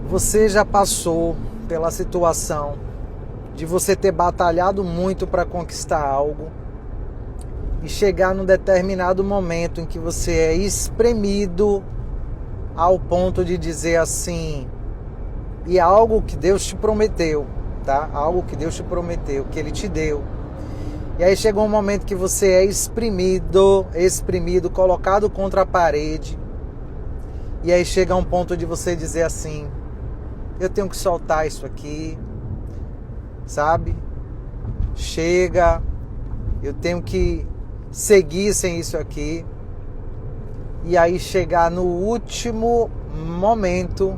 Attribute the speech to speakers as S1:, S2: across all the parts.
S1: Você já passou pela situação de você ter batalhado muito para conquistar algo e chegar num determinado momento em que você é espremido ao ponto de dizer assim, e algo que Deus te prometeu, tá? Algo que Deus te prometeu, que Ele te deu. E aí chegou um momento que você é exprimido, colocado contra a parede. E aí chega um ponto de você dizer assim, eu tenho que soltar isso aqui, sabe? Chega, eu tenho que seguir sem isso aqui. E aí chegar no último momento,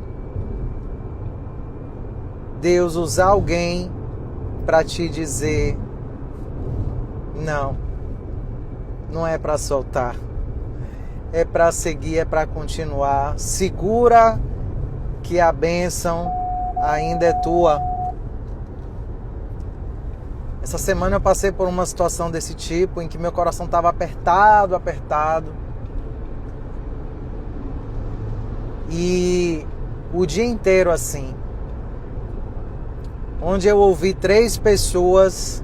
S1: Deus usar alguém para te dizer, não é para soltar, é para seguir, é para continuar. Segura que a bênção ainda é tua. Essa semana eu passei por uma situação desse tipo, em que meu coração estava apertado. E o dia inteiro assim, onde eu ouvi 3 pessoas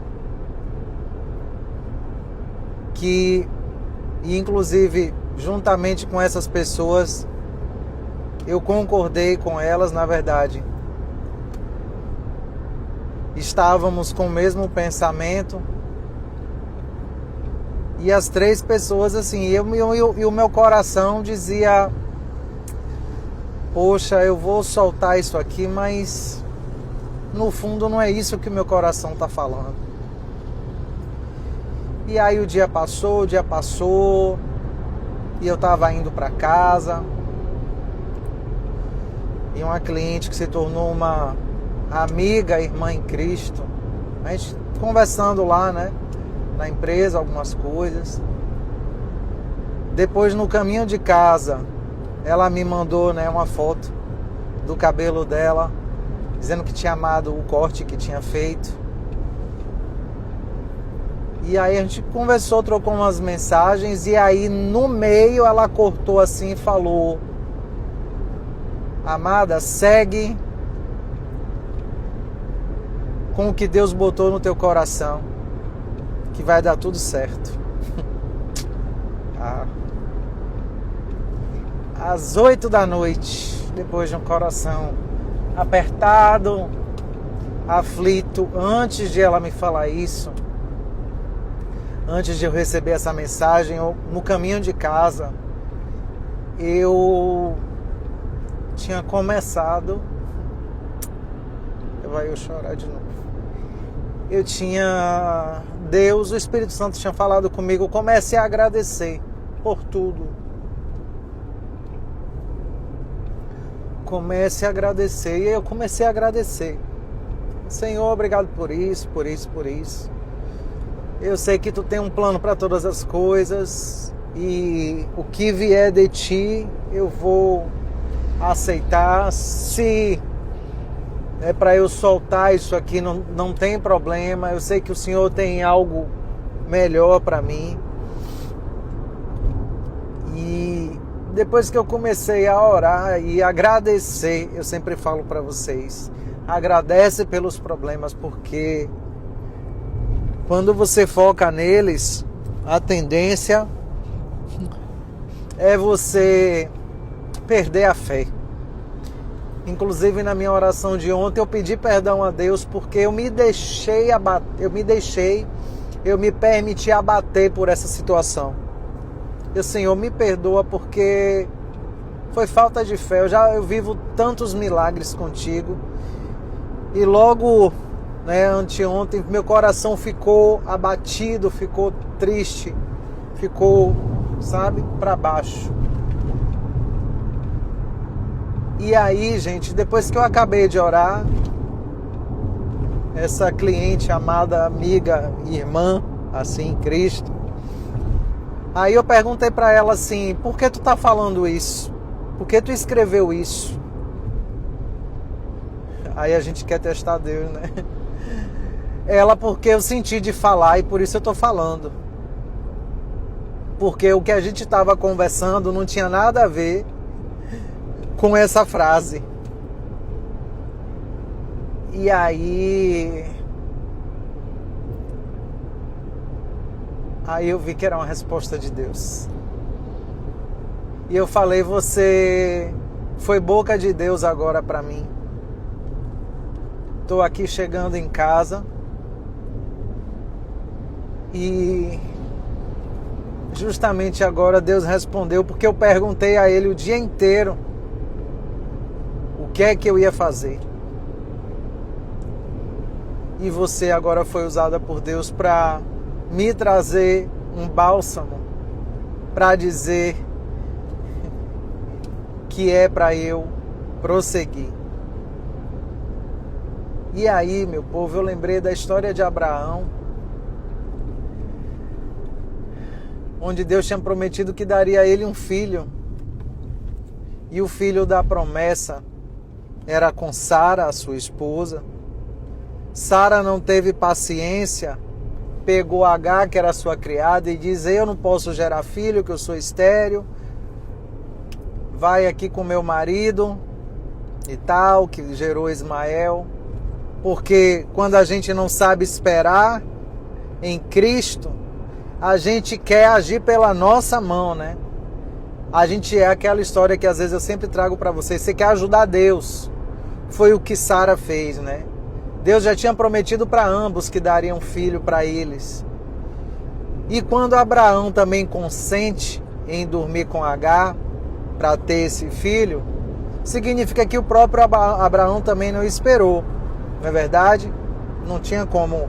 S1: que, e inclusive juntamente com essas pessoas, eu concordei com elas, na verdade. Estávamos com o mesmo pensamento. E as 3 pessoas assim, e o meu coração dizia, poxa, eu vou soltar isso aqui, mas no fundo não é isso que o meu coração está falando. E aí o dia passou, e eu estava indo para casa, e uma cliente que se tornou uma amiga, irmã em Cristo, a gente conversando lá, né, na empresa, algumas coisas. Depois, no caminho de casa, ela me mandou, né, uma foto do cabelo dela, dizendo que tinha amado o corte que tinha feito. E aí a gente conversou, trocou umas mensagens, e aí no meio ela cortou assim e falou, amada, segue com o que Deus botou no teu coração, que vai dar tudo certo. Às 8 da noite, depois de um coração apertado, aflito, antes de ela me falar isso, antes de eu receber essa mensagem, no caminho de casa, eu tinha começado... Vai eu chorar de novo. Deus, o Espírito Santo tinha falado comigo, comecei a agradecer por tudo. Comece a agradecer. E eu comecei a agradecer. Senhor, obrigado por isso. Eu sei que Tu tem um plano para todas as coisas. E o que vier de Ti, eu vou aceitar. Se é para eu soltar isso aqui, não tem problema. Eu sei que o Senhor tem algo melhor para mim. E depois que eu comecei a orar e agradecer, eu sempre falo para vocês, agradece pelos problemas, porque quando você foca neles, a tendência é você perder a fé. Inclusive na minha oração de ontem eu pedi perdão a Deus porque eu me permiti abater por essa situação. E o Senhor me perdoa porque foi falta de fé. Eu vivo tantos milagres contigo. E logo, né, anteontem, meu coração ficou abatido, ficou triste, ficou, sabe, para baixo. E aí, gente, depois que eu acabei de orar, essa cliente, amada amiga, irmã, assim, em Cristo, aí eu perguntei para ela assim, por que tu tá falando isso? Por que tu escreveu isso? Aí a gente quer testar Deus, né? Ela, porque eu senti de falar e por isso eu tô falando. Porque o que a gente estava conversando não tinha nada a ver com essa frase. E aí eu vi que era uma resposta de Deus. E eu falei, você foi boca de Deus agora para mim. Estou aqui chegando em casa e justamente agora Deus respondeu, porque eu perguntei a Ele o dia inteiro o que é que eu ia fazer. E você agora foi usada por Deus para me trazer um bálsamo, para dizer que é para eu prosseguir. E aí, meu povo, eu lembrei da história de Abraão, onde Deus tinha prometido que daria a ele um filho. E o filho da promessa era com Sara, a sua esposa. Sara não teve paciência, pegou Agar, que era sua criada, e disse, eu não posso gerar filho, que eu sou estéril. Vai aqui com meu marido e tal, que gerou Ismael. Porque quando a gente não sabe esperar em Cristo, a gente quer agir pela nossa mão, né? A gente é aquela história que às vezes eu sempre trago para vocês. Você quer ajudar Deus. Foi o que Sara fez, né? Deus já tinha prometido para ambos que daria um filho para eles. E quando Abraão também consente em dormir com Agar para ter esse filho, significa que o próprio Abraão também não esperou. Não é verdade? Não tinha como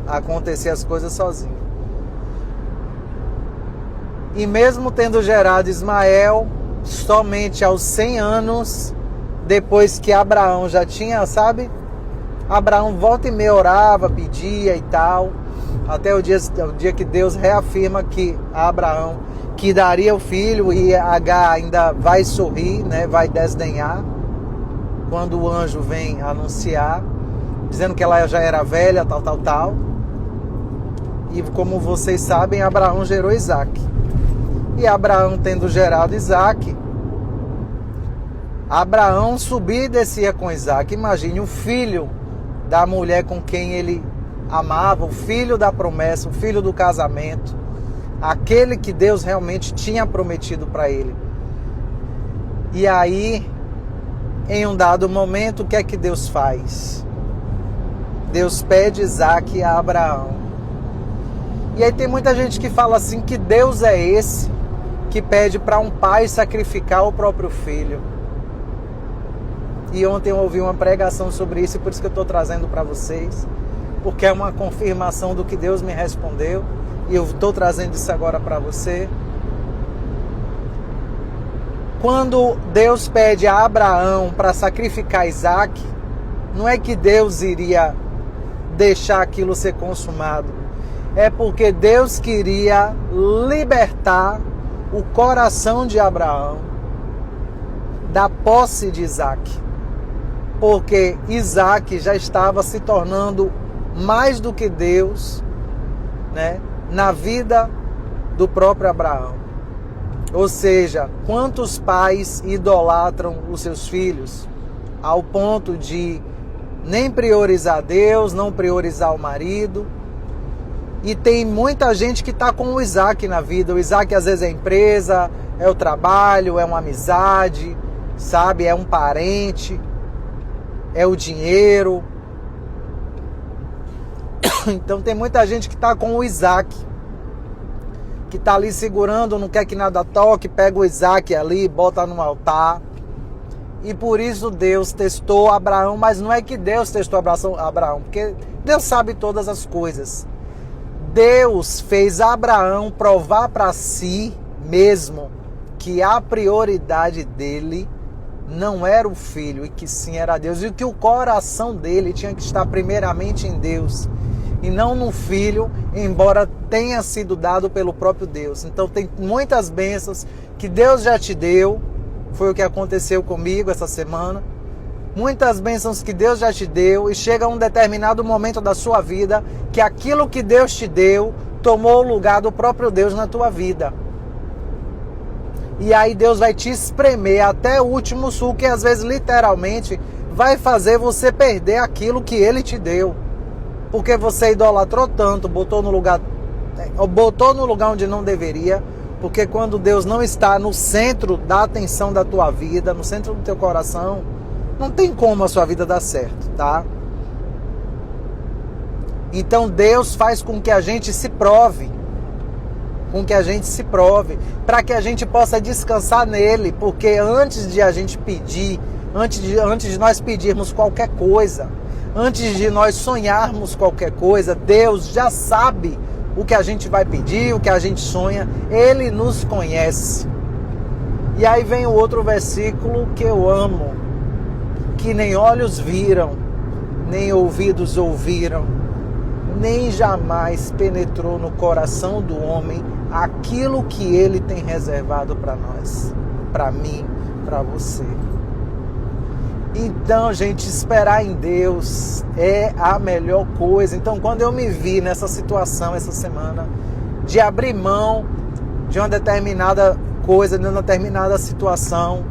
S1: acontecer as coisas sozinho. E mesmo tendo gerado Ismael, somente aos 100 anos, depois que Abraão já tinha, sabe? Abraão volta e meia orava, pedia e tal, até o dia que Deus reafirma que a Abraão que daria o filho, e Agar ainda vai sorrir, né? Vai desdenhar quando o anjo vem anunciar, dizendo que ela já era velha, tal. E como vocês sabem, Abraão gerou Isaac. E Abraão tendo gerado Isaac, Abraão subia e descia com Isaac. Imagine, o filho da mulher com quem ele amava, o filho da promessa, o filho do casamento, aquele que Deus realmente tinha prometido para ele. E aí, em um dado momento, o que é que Deus faz? Deus pede Isaac a Abraão. E aí tem muita gente que fala assim, que Deus é esse que pede para um pai sacrificar o próprio filho. E ontem eu ouvi uma pregação sobre isso, e por isso que eu estou trazendo para vocês, porque é uma confirmação do que Deus me respondeu, e eu estou trazendo isso agora para você. Quando Deus pede a Abraão para sacrificar Isaac, não é que Deus iria deixar aquilo ser consumado, é porque Deus queria libertar o coração de Abraão da posse de Isaac. Porque Isaac já estava se tornando mais do que Deus, né, na vida do próprio Abraão. Ou seja, quantos pais idolatram os seus filhos ao ponto de nem priorizar Deus, não priorizar o marido. E tem muita gente que está com o Isaac na vida. O Isaac às vezes é empresa, é o trabalho, é uma amizade, sabe? É um parente, é o dinheiro. Então tem muita gente que está com o Isaac, que está ali segurando, não quer que nada toque, pega o Isaac ali, bota no altar. E por isso Deus testou Abraão, mas não é que Deus testou Abraão, porque Deus sabe todas as coisas. Deus fez Abraão provar para si mesmo que a prioridade dele não era o filho, e que sim era Deus, e que o coração dele tinha que estar primeiramente em Deus e não no filho, embora tenha sido dado pelo próprio Deus. Então tem muitas bênçãos que Deus já te deu, foi o que aconteceu comigo essa semana. Muitas bênçãos que Deus já te deu, e chega um determinado momento da sua vida que aquilo que Deus te deu tomou o lugar do próprio Deus na tua vida. E aí Deus vai te espremer até o último suco, que às vezes literalmente vai fazer você perder aquilo que Ele te deu. Porque você idolatrou tanto, botou no lugar onde não deveria. Porque quando Deus não está no centro da atenção da tua vida, no centro do teu coração, não tem como a sua vida dar certo, tá? Então Deus faz com que a gente se prove. Para que a gente possa descansar nele. Porque antes de a gente pedir, antes de nós pedirmos qualquer coisa, antes de nós sonharmos qualquer coisa, Deus já sabe o que a gente vai pedir, o que a gente sonha. Ele nos conhece. E aí vem o outro versículo que eu amo, que nem olhos viram, nem ouvidos ouviram, nem jamais penetrou no coração do homem aquilo que Ele tem reservado para nós, para mim, para você. Então, gente, esperar em Deus é a melhor coisa. Então, quando eu me vi nessa situação essa semana, de abrir mão de uma determinada coisa, de uma determinada situação,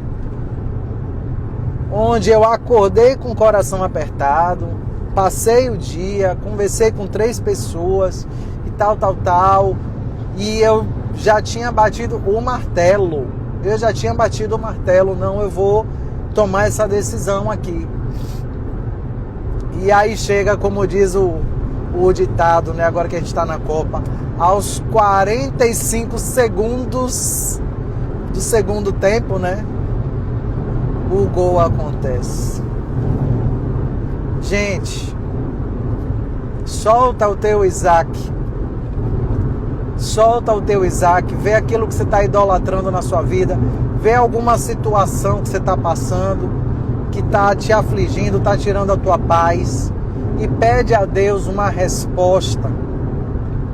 S1: onde eu acordei com o coração apertado, passei o dia, conversei com 3 pessoas e tal, e eu já tinha batido o martelo. Não, eu vou tomar essa decisão aqui. E aí chega, como diz o ditado, né, agora que a gente está na Copa, aos 45 segundos do segundo tempo, né, o gol acontece. Gente, solta o teu Isaac, vê aquilo que você está idolatrando na sua vida, vê alguma situação que você está passando, que está te afligindo, está tirando a tua paz, e pede a Deus uma resposta.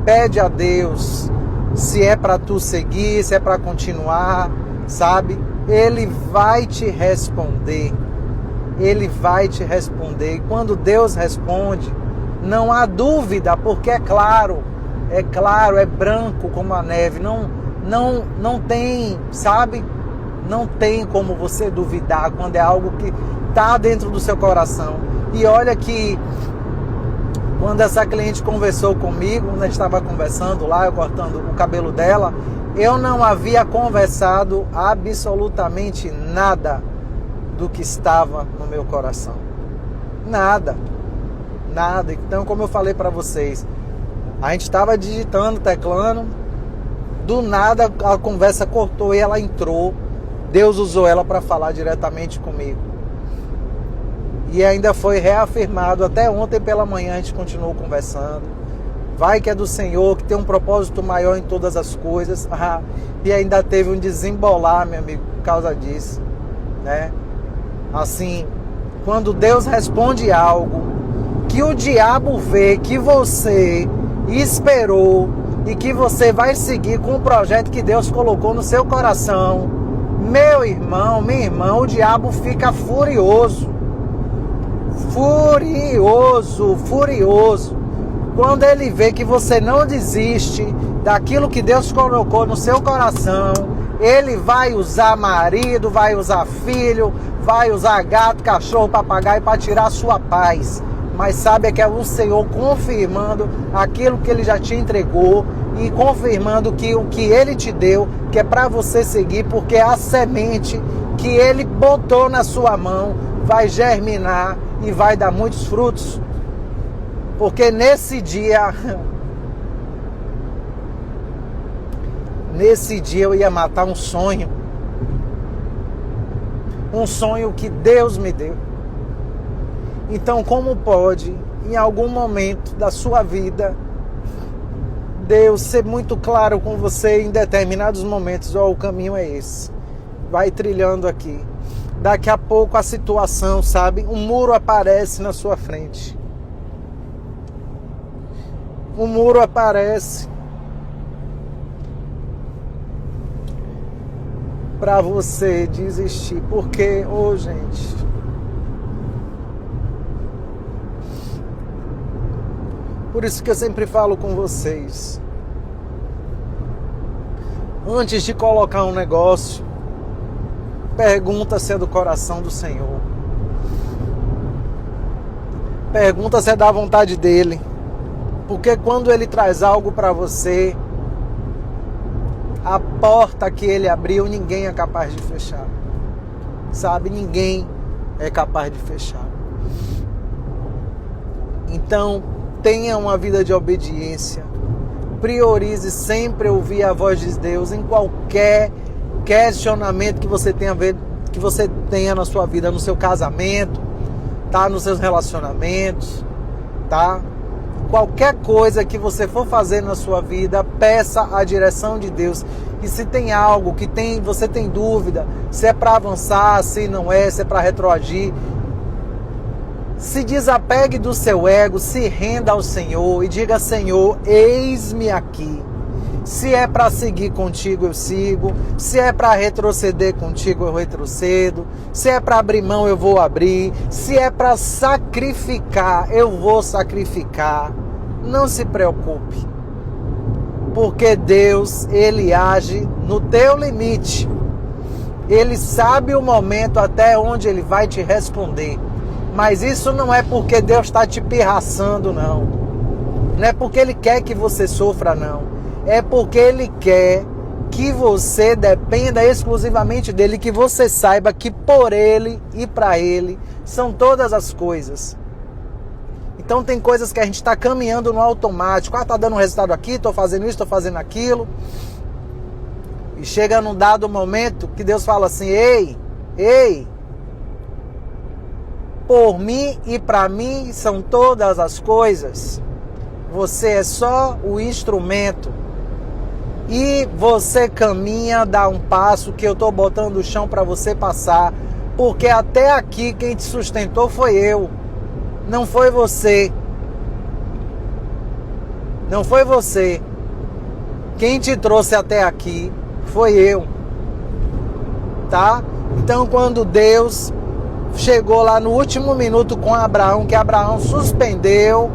S1: Pede a Deus se é para tu seguir, se é para continuar, sabe? Ele vai te responder. E quando Deus responde, não há dúvida, porque é claro, é branco como a neve, não tem, sabe? Não tem como você duvidar quando é algo que está dentro do seu coração. E olha que quando essa cliente conversou comigo, quando a gente estava conversando lá, eu cortando o cabelo dela, eu não havia conversado absolutamente nada do que estava no meu coração. Nada. Então, como eu falei para vocês, a gente estava digitando, teclando, do nada a conversa cortou e ela entrou. Deus usou ela para falar diretamente comigo. E ainda foi reafirmado, até ontem pela manhã a gente continuou conversando. Vai que é do Senhor, que tem um propósito maior em todas as coisas. E ainda teve um desembolar, meu amigo, por causa disso, né? Assim, quando Deus responde algo que o diabo vê que você esperou e que você vai seguir com o projeto que Deus colocou no seu coração, meu irmão, minha irmã, o diabo fica furioso. Quando ele vê que você não desiste daquilo que Deus colocou no seu coração, ele vai usar marido, vai usar filho, vai usar gato, cachorro, papagaio para tirar a sua paz. Mas sabe que é o Senhor confirmando aquilo que Ele já te entregou e confirmando que o que Ele te deu, que é para você seguir, porque a semente que Ele botou na sua mão vai germinar e vai dar muitos frutos. Porque nesse dia eu ia matar um sonho que Deus me deu. Então, como pode, em algum momento da sua vida, Deus ser muito claro com você em determinados momentos? O caminho é esse. Vai trilhando aqui. Daqui a pouco a situação, sabe? Um muro aparece na sua frente. Um muro aparece para você desistir. Porque, gente, por isso que eu sempre falo com vocês, antes de colocar um negócio, pergunta se é do coração do Senhor. Pergunta se é da vontade dele. Porque quando ele traz algo para você, a porta que ele abriu, ninguém é capaz de fechar. Sabe? Ninguém é capaz de fechar. Então, tenha uma vida de obediência. Priorize sempre ouvir a voz de Deus em qualquer questionamento que você tenha na sua vida, no seu casamento, tá? Nos seus relacionamentos, tá? Qualquer coisa que você for fazer na sua vida, peça a direção de Deus. E se tem algo que você tem dúvida, se é para avançar, se não é, se é para retroagir, se desapegue do seu ego, se renda ao Senhor e diga: Senhor, eis-me aqui. Se é para seguir contigo, eu sigo. Se é para retroceder contigo, eu retrocedo. Se é para abrir mão, eu vou abrir. Se é para sacrificar, eu vou sacrificar. Não se preocupe. Porque Deus, Ele age no teu limite. Ele sabe o momento até onde Ele vai te responder. Mas isso não é porque Deus está te pirraçando, não. Não é porque Ele quer que você sofra, não. É porque Ele quer que você dependa exclusivamente dEle, que você saiba que por Ele e para Ele são todas as coisas. Então tem coisas que a gente está caminhando no automático. Tá dando um resultado aqui, estou fazendo isso, estou fazendo aquilo. E chega num dado momento que Deus fala assim: ei, por mim e para mim são todas as coisas. Você é só o instrumento. E você caminha, dá um passo que eu estou botando o chão para você passar. Porque até aqui quem te sustentou foi eu. Não foi você. Não foi você. Quem te trouxe até aqui foi eu. Tá? Então quando Deus chegou lá no último minuto com Abraão, que Abraão suspendeu,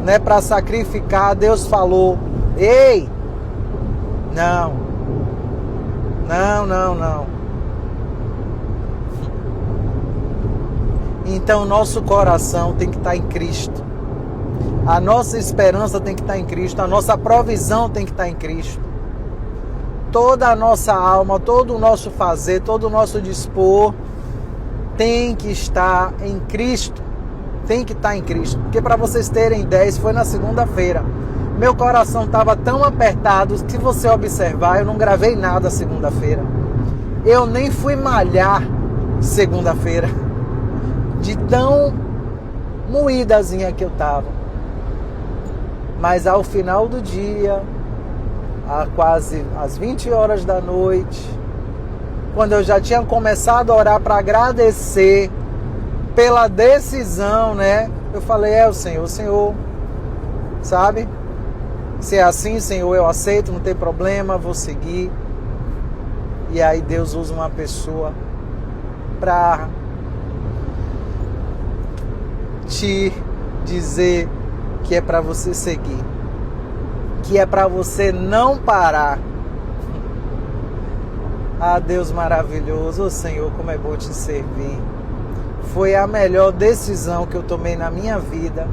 S1: né, para sacrificar, Deus falou: ei, não. Então nosso coração tem que estar em Cristo. A nossa esperança tem que estar em Cristo. A nossa provisão tem que estar em Cristo. Toda a nossa alma, todo o nosso fazer, todo o nosso dispor tem que estar em Cristo. Tem que estar em Cristo. Porque para vocês terem ideia, isso foi na segunda-feira. Meu coração estava tão apertado, se você observar, eu não gravei nada segunda-feira. Eu nem fui malhar segunda-feira. De tão moídazinha que eu estava. Mas ao final do dia, quase às 20 horas da noite, quando eu já tinha começado a orar para agradecer pela decisão, né? Eu falei: o Senhor, sabe? Se é assim, Senhor, eu aceito, não tem problema, vou seguir. E aí Deus usa uma pessoa para te dizer que é para você seguir, que é para você não parar. Ah, Deus maravilhoso, oh, Senhor, como é bom te servir. Foi a melhor decisão que eu tomei na minha vida,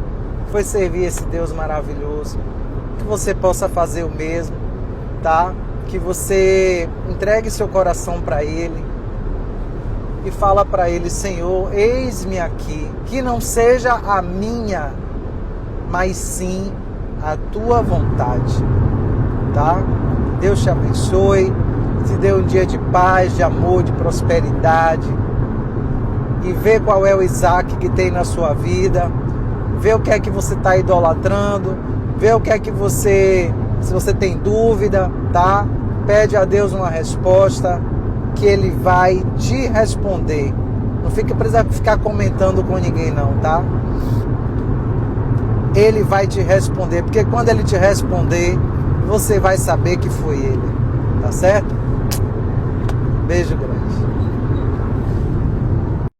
S1: foi servir esse Deus maravilhoso. Que você possa fazer o mesmo, tá? Que você entregue seu coração para Ele e fala para Ele: Senhor, eis-me aqui, que não seja a minha, mas sim a Tua vontade, tá? Deus te abençoe, te dê um dia de paz, de amor, de prosperidade, e vê qual é o Isaac que tem na sua vida, vê o que é que você está idolatrando, vê o que é que se você tem dúvida, tá? Pede a Deus uma resposta, que Ele vai te responder. Não precisa ficar comentando com ninguém não, tá? Ele vai te responder, porque quando Ele te responder, você vai saber que foi Ele, tá certo? Beijo grande.